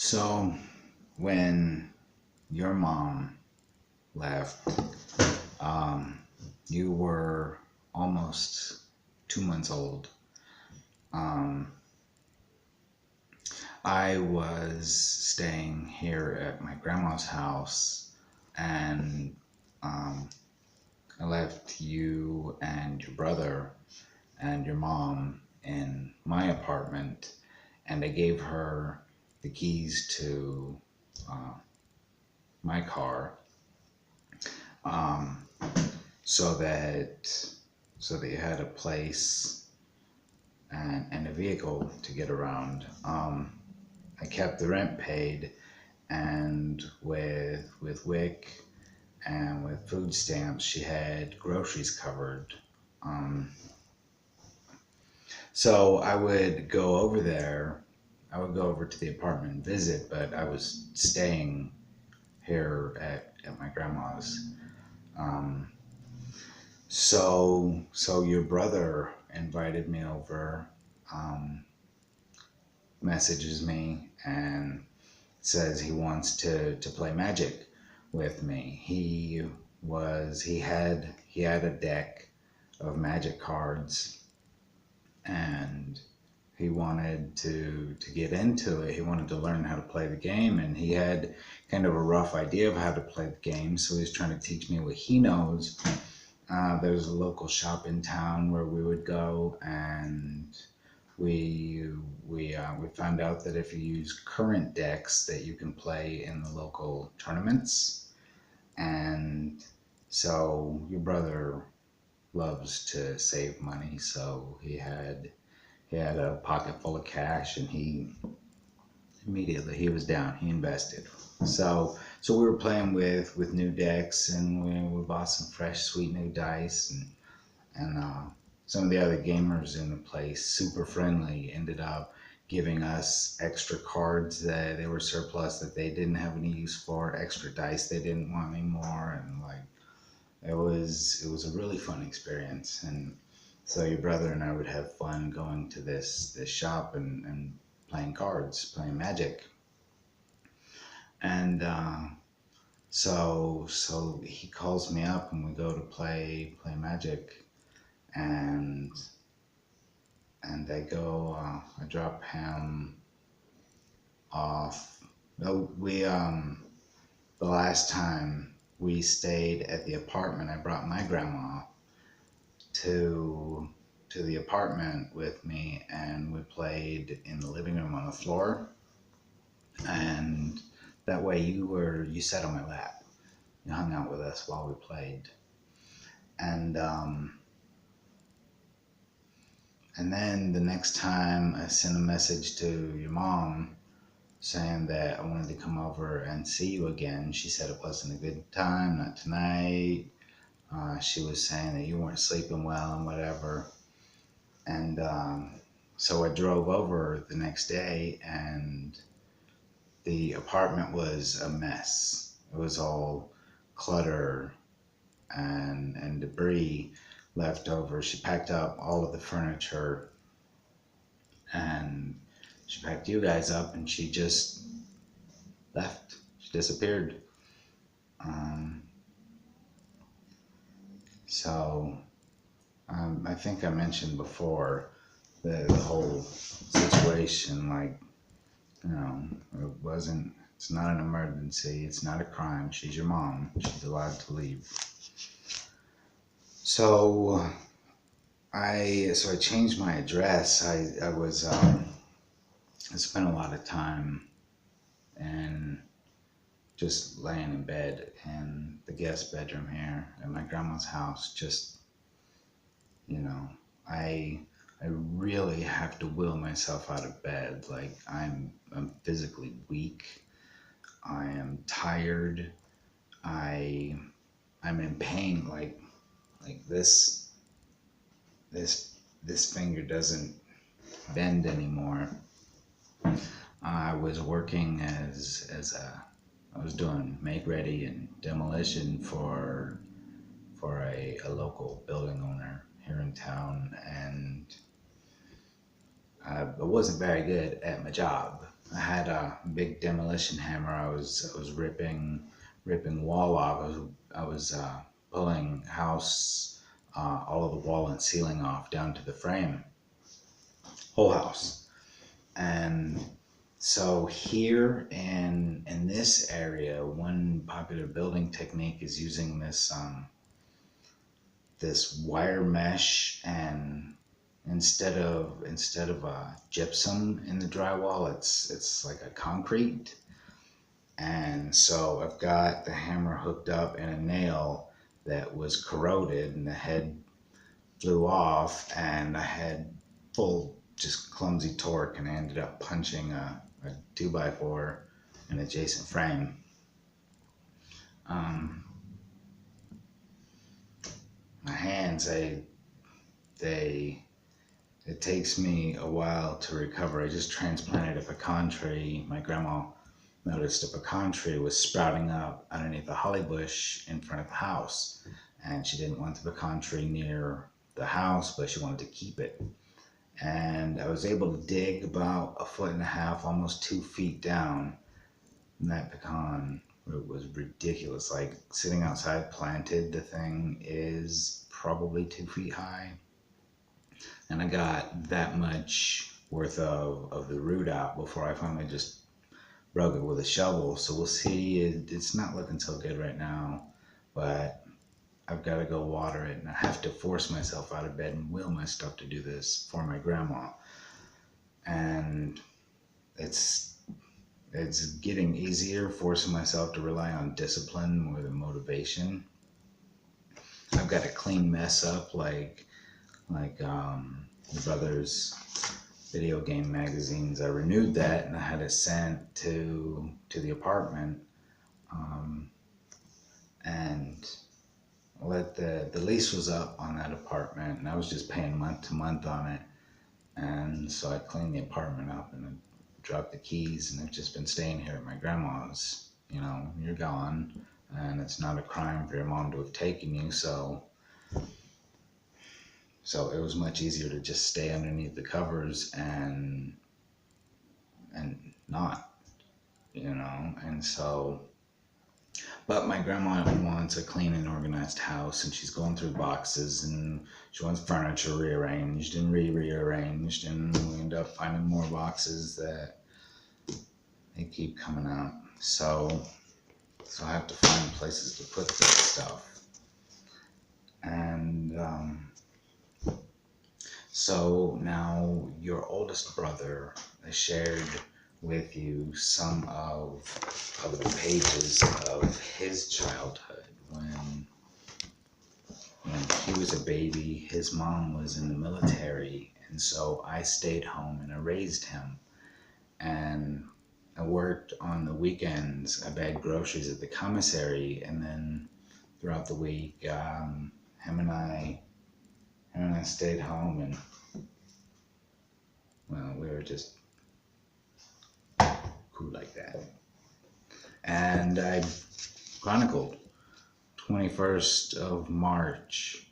So, when your mom left, um, you were almost 2 months old. Um, I was staying here at my grandma's house, and um, I left you and your brother and your mom in my apartment, and I gave her the keys to uh, my car. Um, so that you had a place and a vehicle to get around. I kept the rent paid, and with WIC and with food stamps, she had groceries covered. Um, so I would go over there. I would go over to the apartment and visit, but I was staying here at my grandma's. Um, so your brother invited me over, um, messages me and says he wants to play Magic with me. He had a deck of Magic cards, and he wanted to get into it. He wanted to learn how to play the game, and he had kind of a rough idea of how to play the game. So he's trying to teach me what he knows. There's a local shop in town where we would go, and we we found out that if you use current decks, that you can play in the local tournaments. And so your brother loves to save money, so he had a pocket full of cash, and he was down. He invested. So we were playing with new decks, and we bought some fresh, sweet new dice, and some of the other gamers in the place, super friendly, ended up giving us extra cards that they were surplus that they didn't have any use for, extra dice they didn't want anymore, and like it was a really fun experience. And so your brother and I would have fun going to this shop and playing cards, playing Magic. And so he calls me up, and we go to play Magic, and I drop him off. No, the last time we stayed at the apartment, I brought my grandma to the apartment with me, and we played in the living room on the floor. And that way you sat on my lap. You hung out with us while we played. And um and then the next time I sent a message to your mom saying that I wanted to come over and see you again. She said it wasn't a good time, not tonight. She was saying that you weren't sleeping well and whatever. And so I drove over the next day, and the apartment was a mess. It was all clutter and debris left over. She packed up all of the furniture, and she packed you guys up, and she just left. She disappeared. Um, so I think I mentioned before the whole situation. Like, it wasn't. It's not an emergency. It's not a crime. She's your mom. She's allowed to leave. So I changed my address. I spent a lot of time and just laying in bed in the guest bedroom here at my grandma's house. Just, you know, I I really have to will myself out of bed. Like, I'm physically weak. I am tired. I I'm in pain. Like this finger doesn't bend anymore. I was working as a I was doing make ready and demolition for a local building owner here in town, and I wasn't very good at my job. I had a big demolition hammer. I was ripping wall off. I was pulling house all of the wall and ceiling off down to the frame, whole house. And so here in this area, one popular building technique is using this wire mesh, and instead of gypsum in the drywall, it's like a concrete. And so I've got the hammer hooked up in a nail that was corroded, and the head flew off, and I had full just clumsy torque, and I ended up punching a 2x4 an adjacent frame. Um, my hands, they it takes me a while to recover. I just transplanted a pecan tree. My grandma noticed a pecan tree was sprouting up underneath a holly bush in front of the house, and she didn't want the pecan tree near the house, but she wanted to keep it. And I was able to dig about a foot and a half, almost 2 feet down, and that pecan root was ridiculous. Like, sitting outside planted, the thing is probably 2 feet high, and I got that much worth of the root out before I finally just broke it with a shovel. So we'll see. It's not looking so good right now, but I've got to go water it, and I have to force myself out of bed and will my stuff to do this for my grandma. And it's getting easier forcing myself to rely on discipline more than motivation. I've got to clean mess up like the brothers video game magazines. I renewed that, and I had it sent to the apartment, and the lease was up on that apartment, and I was just paying month to month on it. And so I cleaned the apartment up, and I dropped the keys, and I've just been staying here at my grandma's. You're gone, and it's not a crime for your mom to have taken you, so it was much easier to just stay underneath the covers and not, and so, but my grandma wants a clean and organized house, and she's going through boxes, and she wants furniture rearranged and rearranged, and we end up finding more boxes that they keep coming out. So I have to find places to put this stuff. And so now your oldest brother shared with you some of the pages of his childhood when he was a baby. His mom was in the military, and so I stayed home and I raised him. And I worked on the weekends. I bagged groceries at the commissary, and then throughout the week, him and I stayed home, and well, we were just cool like that. And I chronicled 21st of March.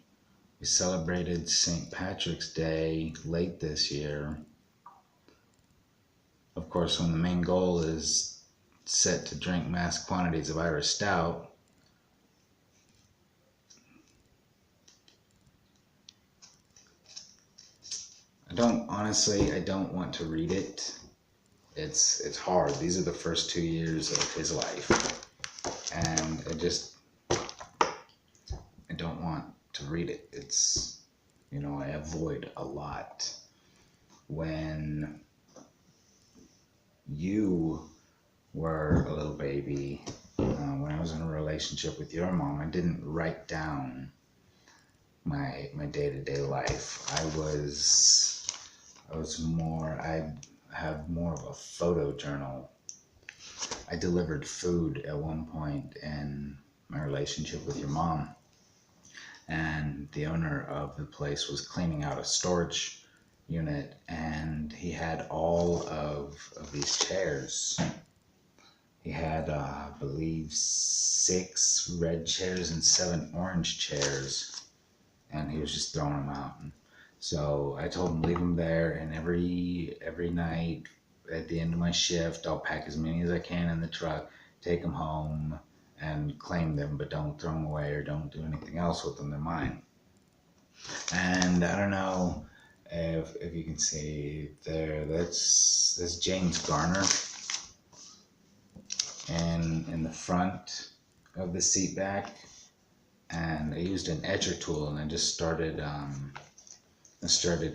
We celebrated St. Patrick's Day late this year. Of course, when the main goal is set to drink mass quantities of Irish Stout, I don't want to read it. It's hard. These are the first 2 years of his life, and I don't want to read it. It's, I avoid a lot. When you were a little baby, when I was in a relationship with your mom, I didn't write down my day-to-day life. I have more of a photo journal. I delivered food at one point in my relationship with your mom, and the owner of the place was cleaning out a storage unit, and he had all of these chairs. He had, I believe, 6 red chairs and 7 orange chairs, and he was just throwing them out. So I told him leave them there, and every night at the end of my shift, I'll pack as many as I can in the truck, take them home, and claim them, but don't throw them away or don't do anything else with them. They're mine. And I don't know if you can see there, that's James Garner. And in the front of the seat back, and I used an etcher tool, and I just started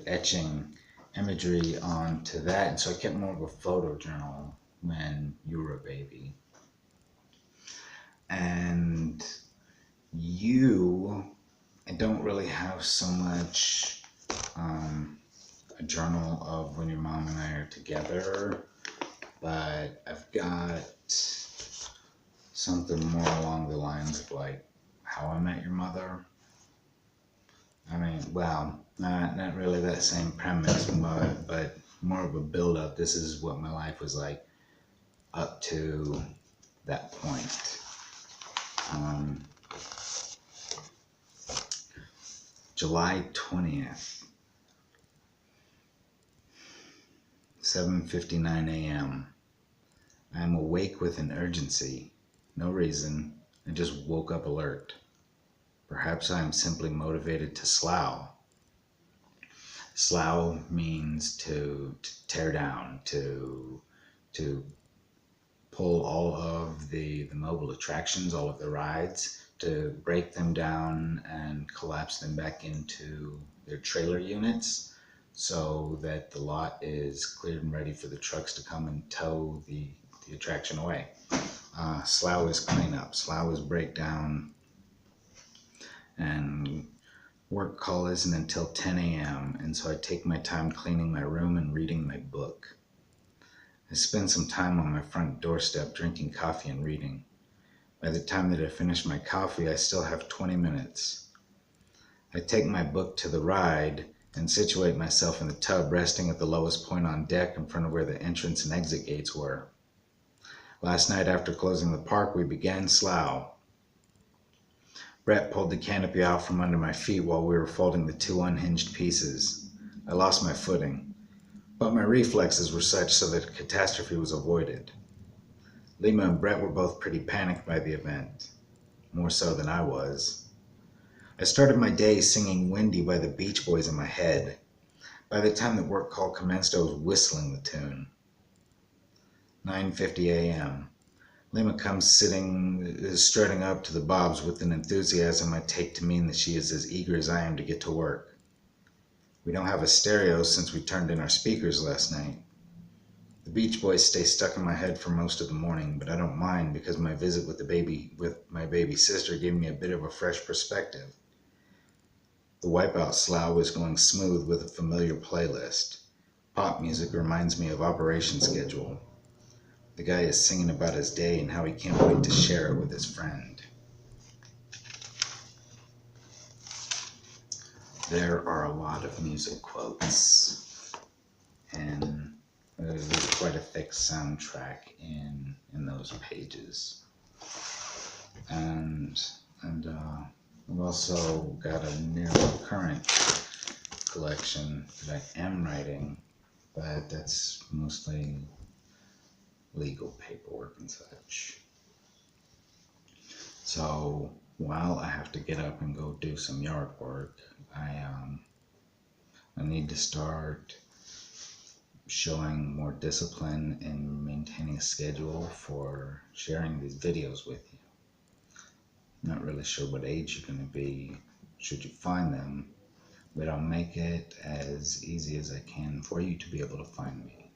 etching imagery onto that. And so I kept more of a photo journal when you were a baby. And I don't really have so much a journal of when your mom and I are together, but I've got something more along the lines of like How I Met Your Mother. I mean, well, not really that same premise, but more of a build-up. This is what my life was like up to that point. July 20th, 7:59 a.m. I am awake with an urgency. No reason. I just woke up alert. Perhaps I am simply motivated to slough. Slough means to tear down, to pull all of the mobile attractions, all of the rides, to break them down and collapse them back into their trailer units so that the lot is cleared and ready for the trucks to come and tow the attraction away. Slough is cleanup. Slough is breakdown. And work call isn't until 10 a.m. and so I take my time cleaning my room and reading my book. I spend some time on my front doorstep drinking coffee and reading. By the time that I finish my coffee, I still have 20 minutes. I take my book to the ride and situate myself in the tub, resting at the lowest point on deck in front of where the entrance and exit gates were. Last night after closing the park, we began Slough. Brett pulled the canopy out from under my feet while we were folding the two unhinged pieces. I lost my footing, but my reflexes were such so that a catastrophe was avoided. Lima and Brett were both pretty panicked by the event, more so than I was. I started my day singing Windy by the Beach Boys in my head. By the time the work call commenced, I was whistling the tune. 9:50 a.m. Lima comes strutting up to the Bobs with an enthusiasm I take to mean that she is as eager as I am to get to work. We don't have a stereo since we turned in our speakers last night. The Beach Boys stay stuck in my head for most of the morning, but I don't mind because my visit with my baby sister gave me a bit of a fresh perspective. The Wipeout Slough is going smooth with a familiar playlist. Pop music reminds me of Operation Schedule. The guy is singing about his day and how he can't wait to share it with his friend. There are a lot of music quotes, and there's quite a thick soundtrack in those pages. And I've also got a near current collection that I am writing, but that's mostly legal paperwork and such. So while I have to get up and go do some yard work, I need to start showing more discipline in maintaining a schedule for sharing these videos with you. I'm not really sure what age you're going to be should you find them, but I'll make it as easy as I can for you to be able to find me.